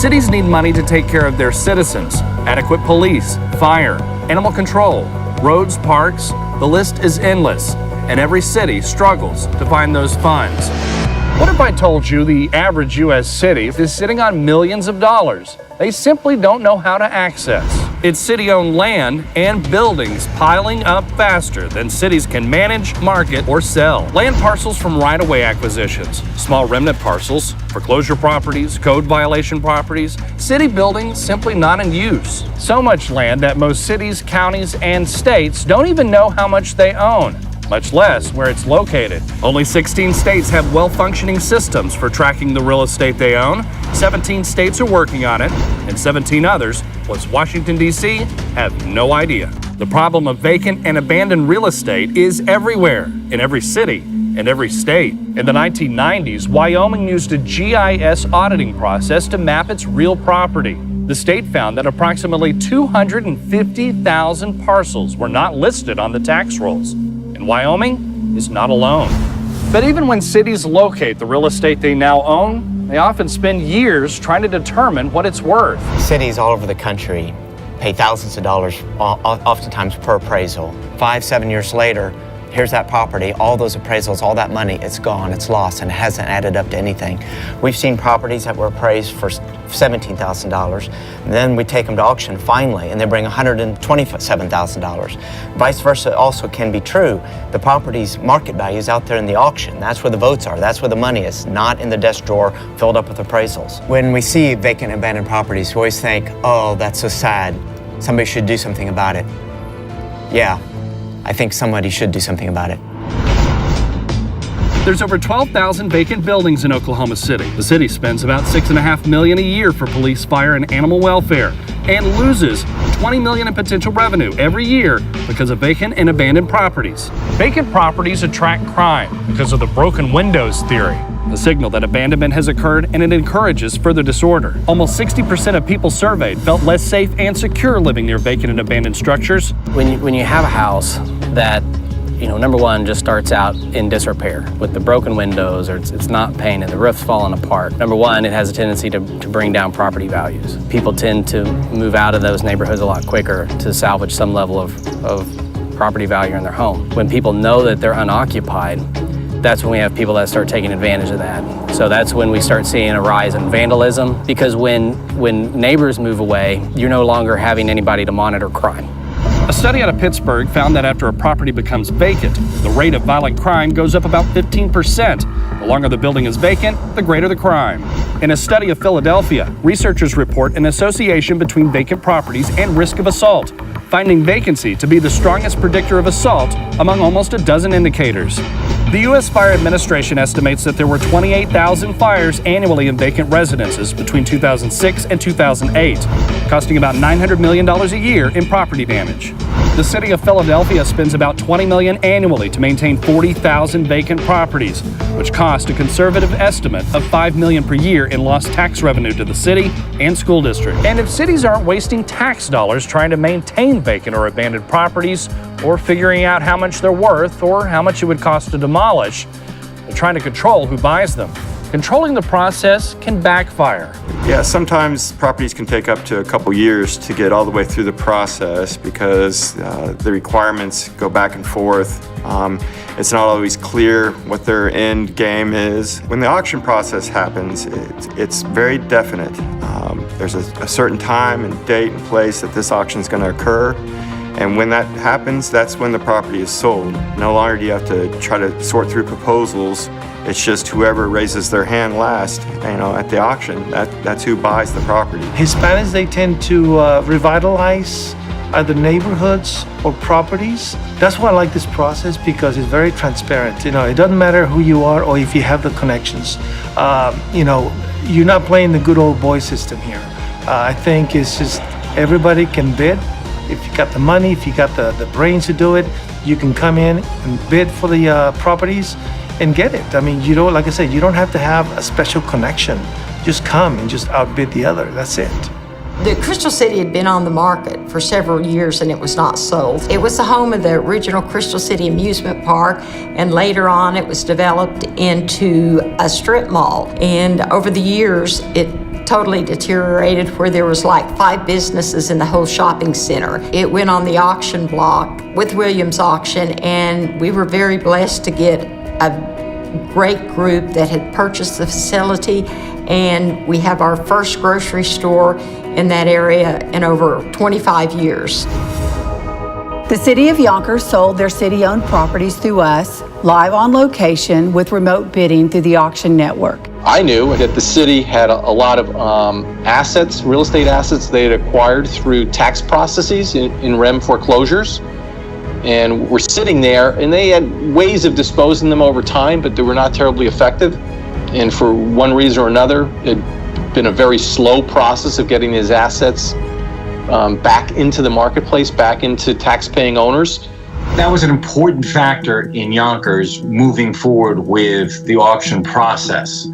Cities need money to take care of their citizens, adequate police, fire, animal control, roads, parks. The list is endless, and every city struggles to find those funds. What if I told you the average U.S. city is sitting on millions of dollars they simply don't know how to access? It's city-owned land and buildings piling up faster than cities can manage, market, or sell. Land parcels from right-of-way acquisitions, small remnant parcels, foreclosure properties, code violation properties, city buildings simply not in use. So much land that most cities, counties, and states don't even know how much they own, much less where it's located. Only 16 states have well-functioning systems for tracking the real estate they own. 17 states are working on it, and 17 others, plus Washington, D.C., have no idea. The problem of vacant and abandoned real estate is everywhere, in every city and every state. In the 1990s, Wyoming used a GIS auditing process to map its real property. The state found that approximately 250,000 parcels were not listed on the tax rolls. And Wyoming is not alone. But even when cities locate the real estate they now own, they often spend years trying to determine what it's worth. Cities all over the country pay thousands of dollars, oftentimes per appraisal. 5-7 years later, here's that property, all those appraisals, all that money, it's gone, it's lost, and it hasn't added up to anything. We've seen properties that were appraised for $17,000, and then we take them to auction finally, and they bring $127,000. Vice versa also can be true. The property's market value is out there in the auction. That's where the votes are, that's where the money is, not in the desk drawer filled up with appraisals. When we see vacant and abandoned properties, we always think, oh, that's so sad. Somebody should do something about it. Yeah. I think somebody should do something about it. There's over 12,000 vacant buildings in Oklahoma City. The city spends about $6.5 million a year for police, fire, and animal welfare, and loses $20 million in potential revenue every year because of vacant and abandoned properties. Vacant properties attract crime because of the broken windows theory, a signal that abandonment has occurred and it encourages further disorder. Almost 60% of people surveyed felt less safe and secure living near vacant and abandoned structures. When you have a house that, number one, just starts out in disrepair with the broken windows, or it's not painted, the roof's falling apart. Number one, it has a tendency to bring down property values. People tend to move out of those neighborhoods a lot quicker to salvage some level of property value in their home. When people know that they're unoccupied, that's when we have people that start taking advantage of that. So that's when we start seeing a rise in vandalism, because when neighbors move away, you're no longer having anybody to monitor crime. A study out of Pittsburgh found that after a property becomes vacant, the rate of violent crime goes up about 15%. The longer the building is vacant, the greater the crime. In a study of Philadelphia, researchers report an association between vacant properties and risk of assault, finding vacancy to be the strongest predictor of assault among almost a dozen indicators. The U.S. Fire Administration estimates that there were 28,000 fires annually in vacant residences between 2006 and 2008, costing about $900 million a year in property damage. The city of Philadelphia spends about $20 million annually to maintain 40,000 vacant properties, which cost a conservative estimate of $5 million per year in lost tax revenue to the city and school district. And if cities aren't wasting tax dollars trying to maintain vacant or abandoned properties, or figuring out how much they're worth or how much it would cost to demolish, they're trying to control who buys them. Controlling the process can backfire. Yeah, sometimes properties can take up to a couple years to get all the way through the process because the requirements go back and forth. It's not always clear what their end game is. When the auction process happens, it's very definite. There's a certain time and date and place that this auction is going to occur. And when that happens, that's when the property is sold. No longer do you have to try to sort through proposals. It's just whoever raises their hand last, at the auction, that's who buys the property. Hispanics, they tend to revitalize either neighborhoods or properties. That's why I like this process, because it's very transparent. It doesn't matter who you are or if you have the connections. You're not playing the good old boy system here. I think it's just everybody can bid. If you got the money, if you got the brains to do it, you can come in and bid for the properties and get it. I mean, like I said, you don't have to have a special connection. Just come and just outbid the other. That's it. The Crystal City had been on the market for several years and it was not sold. It was the home of the original Crystal City amusement park, and later on it was developed into a strip mall. And over the years, it totally deteriorated, where there was like 5 businesses in the whole shopping center. It went on the auction block with Williams Auction, and we were very blessed to get a great group that had purchased the facility, and we have our first grocery store in that area in over 25 years. The City of Yonkers sold their city-owned properties through us, live on location with remote bidding through the auction network. I knew that the city had a lot of assets, real estate assets they had acquired through tax processes in REM foreclosures. And we're sitting there, and they had ways of disposing them over time, but they were not terribly effective. And for one reason or another, it had been a very slow process of getting these assets back into the marketplace, back into tax-paying owners. That was an important factor in Yonkers moving forward with the auction process.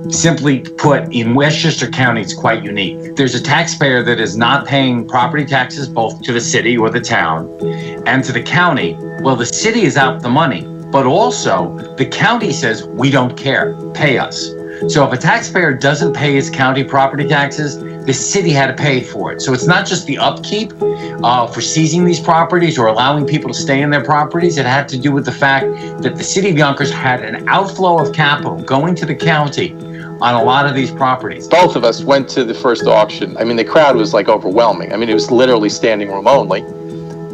Simply put, in Westchester County, it's quite unique. There's a taxpayer that is not paying property taxes both to the city or the town and to the county. Well, the city is out the money, but also the county says, we don't care, pay us. So if a taxpayer doesn't pay his county property taxes, the city had to pay for it. So it's not just the upkeep for seizing these properties or allowing people to stay in their properties. It had to do with the fact that the city of Yonkers had an outflow of capital going to the county on a lot of these properties. Both of us went to the first auction. I mean, the crowd was like overwhelming. I mean, it was literally standing room only.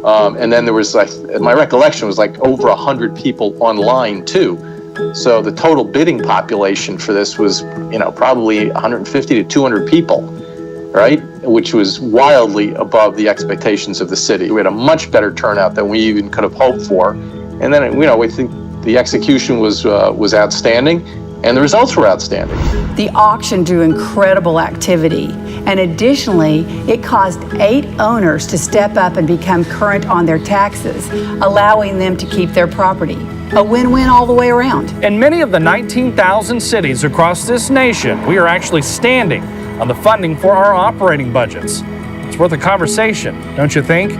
And then there was, my recollection was like over 100 people online too. So the total bidding population for this was, probably 150 to 200 people, right? Which was wildly above the expectations of the city. We had a much better turnout than we even could have hoped for. And then, we think the execution was outstanding, and the results were outstanding. The auction drew incredible activity, and additionally, it caused 8 owners to step up and become current on their taxes, allowing them to keep their property. A win-win all the way around. In many of the 19,000 cities across this nation, we are actually standing on the funding for our operating budgets. It's worth a conversation, don't you think?